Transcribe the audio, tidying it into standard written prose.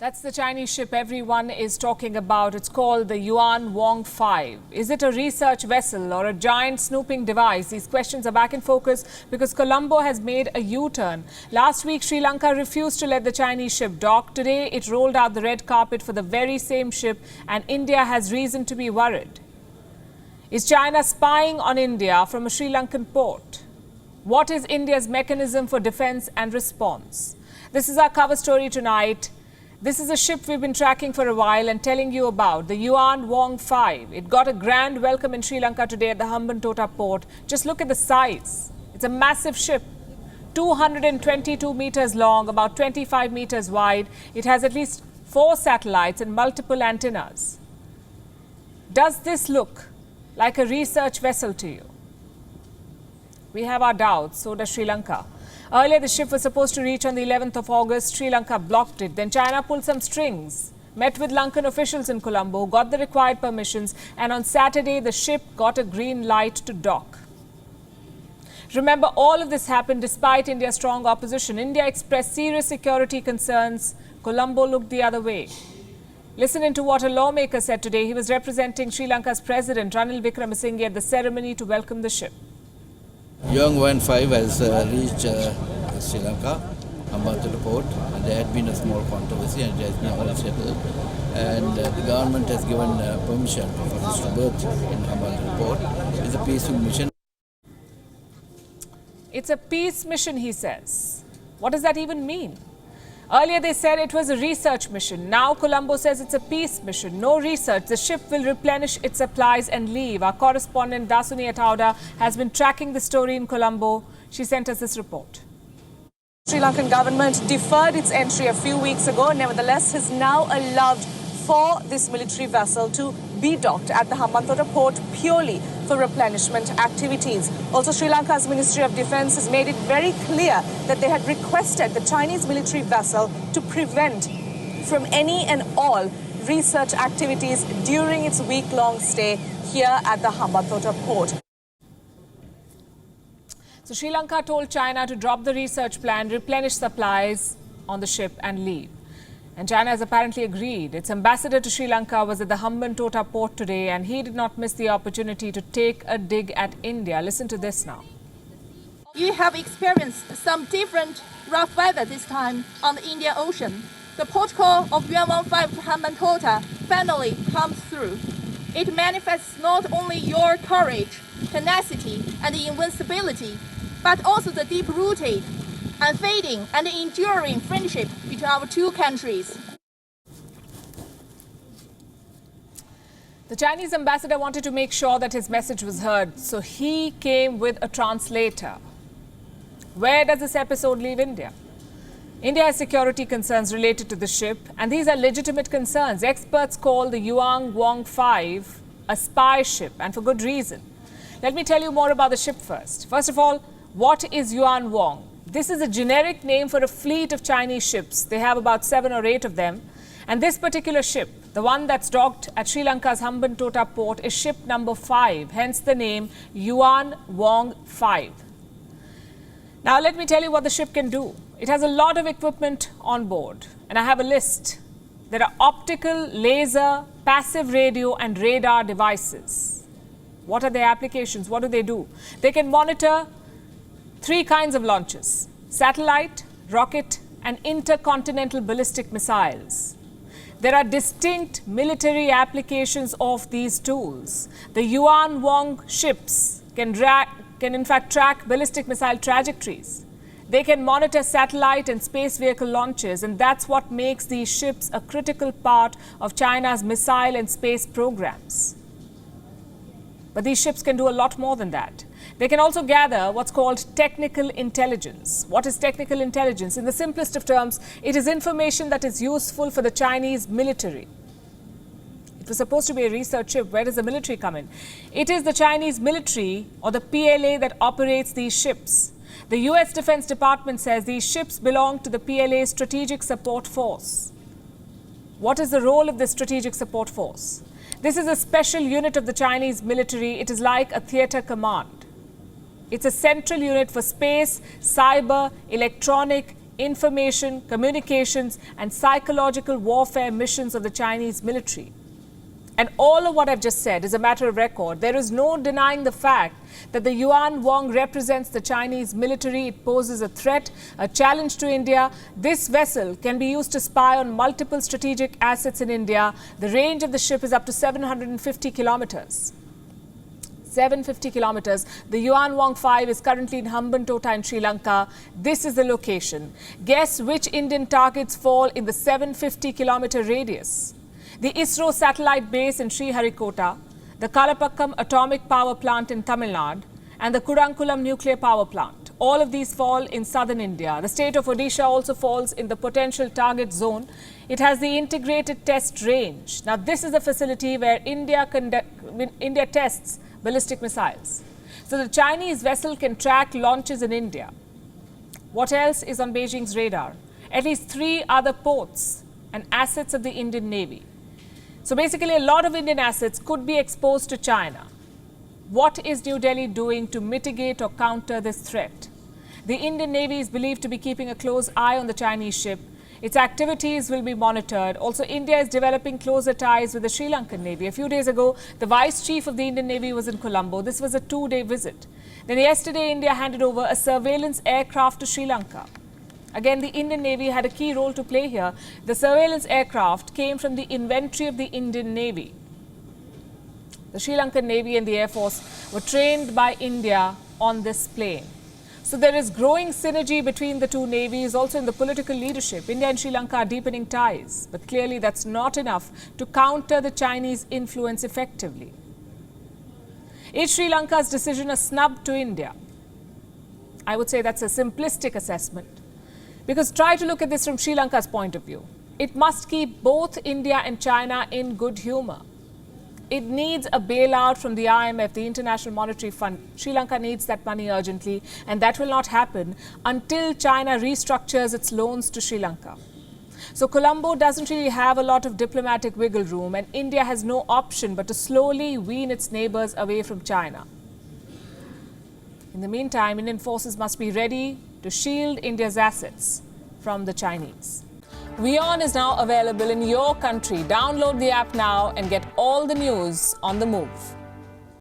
That's the Chinese ship everyone is talking about. It's called the Yuan Wong 5. Is it a research vessel or a giant snooping device? These questions are back in focus because Colombo has made a U-turn. Last week, Sri Lanka refused to let the Chinese ship dock. Today, it rolled out the red carpet for the very same ship, and India has reason to be worried. Is China spying on India from a Sri Lankan port? What is India's mechanism for defense and response? This is our cover story tonight. This is a ship we've been tracking for a while and telling you about, the Yuan Wong 5. It got a grand welcome in Sri Lanka today at the Hambantota port. Just look at the size. It's a massive ship, 222 meters long, about 25 meters wide. It has at least 4 satellites and multiple antennas. Does this look like a research vessel to you? We have our doubts, so does Sri Lanka. Earlier, the ship was supposed to reach on the 11th of August. Sri Lanka blocked it. Then China pulled some strings, met with Lankan officials in Colombo, got the required permissions, and on Saturday, the ship got a green light to dock. Remember, all of this happened despite India's strong opposition. India expressed serious security concerns. Colombo looked the other way. Listen into what a lawmaker said today. He was representing Sri Lanka's president, Ranil Wickremesinghe, at the ceremony to welcome the ship. Yuan Wong 5 has reached Sri Lanka, Hambantota port, and there had been a small controversy and it has been all settled. And the government has given permission for this to berth in Hambantota port. It's a peaceful mission. It's a peace mission, he says. What does that even mean? Earlier they said it was a research mission. Now Colombo says it's a peace mission. No research. The ship will replenish its supplies and leave. Our correspondent Dasuni Atauda has been tracking the story in Colombo. She sent us this report. Sri Lankan government deferred its entry a few weeks ago. Nevertheless, has now allowed for this military vessel to be docked at the Hambantota port purely for replenishment activities. Also, Sri Lanka's Ministry of Defence has made it very clear that they had requested the Chinese military vessel to prevent from any and all research activities during its week-long stay here at the Hambantota port. So Sri Lanka told China to drop the research plan, replenish supplies on the ship and leave. And China has apparently agreed. Its ambassador to Sri Lanka was at the Hambantota port today and he did not miss the opportunity to take a dig at India. Listen to this now. You have experienced some different rough weather this time on the Indian Ocean. The port call of Yuan Wong 5 to Hambantota finally comes through. It manifests not only your courage, tenacity and invincibility, but also the deep-rooted, unfading and enduring friendship between our two countries. The Chinese ambassador wanted to make sure that his message was heard, so he came with a translator. Where does this episode leave India? India has security concerns related to the ship, and these are legitimate concerns. Experts call the Yuan Wong 5 a spy ship, and for good reason. Let me tell you more about the ship first. First of all, what is Yuan Wong? This is a generic name for a fleet of Chinese ships. They have about 7 or 8 of them. And this particular ship, the one that's docked at Sri Lanka's Hambantota port, is ship number 5, hence the name Yuan Wong 5. Now let me tell you what the ship can do. It has a lot of equipment on board, and I have a list. There are optical, laser, passive radio and radar devices. What are their applications? What do they do? They can monitor 3 kinds of launches: satellite, rocket and intercontinental ballistic missiles. There are distinct military applications of these tools. The Yuan Wong ships can in fact track ballistic missile trajectories. They can monitor satellite and space vehicle launches, and that's what makes these ships a critical part of China's missile and space programs. But these ships can do a lot more than that. They can also gather what's called technical intelligence. What is technical intelligence? In the simplest of terms, it is information that is useful for the Chinese military. It was supposed to be a research ship. Where does the military come in? It is the Chinese military or the PLA that operates these ships. The US Defense Department says these ships belong to the PLA Strategic Support Force. What is the role of this Strategic Support Force? This is a special unit of the Chinese military. It is like a theater command. It's a central unit for space, cyber, electronic, information, communications, and psychological warfare missions of the Chinese military. And all of what I've just said is a matter of record. There is no denying the fact that the Yuan Wong represents the Chinese military. It poses a threat, a challenge to India. This vessel can be used to spy on multiple strategic assets in India. The range of the ship is up to 750 kilometers. 750 kilometers. The Yuan Wong 5 is currently in Hambantota in Sri Lanka. This is the location. Guess which Indian targets fall in the 750-kilometer radius? The ISRO satellite base in Sriharikota, the Kalapakkam atomic power plant in Tamil Nadu, and the Kudankulam nuclear power plant. All of these fall in southern India. The state of Odisha also falls in the potential target zone. It has the integrated test range. Now, this is the facility where India tests ballistic missiles. So the Chinese vessel can track launches in India. What else is on Beijing's radar? At least 3 other ports and assets of the Indian Navy. So basically, a lot of Indian assets could be exposed to China. What is New Delhi doing to mitigate or counter this threat? The Indian Navy is believed to be keeping a close eye on the Chinese ship. Its activities will be monitored. Also, India is developing closer ties with the Sri Lankan Navy. A few days ago, the Vice Chief of the Indian Navy was in Colombo. This was a 2-day visit. Then yesterday, India handed over a surveillance aircraft to Sri Lanka. Again, the Indian Navy had a key role to play here. The surveillance aircraft came from the inventory of the Indian Navy. The Sri Lankan Navy and the Air Force were trained by India on this plane. So there is growing synergy between the two navies, also in the political leadership. India and Sri Lanka are deepening ties, but clearly that's not enough to counter the Chinese influence effectively. Is Sri Lanka's decision a snub to India? I would say that's a simplistic assessment. Because try to look at this from Sri Lanka's point of view. It must keep both India and China in good humor. It needs a bailout from the IMF, the International Monetary Fund. Sri Lanka needs that money urgently, and that will not happen until China restructures its loans to Sri Lanka. So Colombo doesn't really have a lot of diplomatic wiggle room, and India has no option but to slowly wean its neighbors away from China. In the meantime, Indian forces must be ready to shield India's assets from the Chinese. WION is now available in your country. Download the app now and get all the news on the move.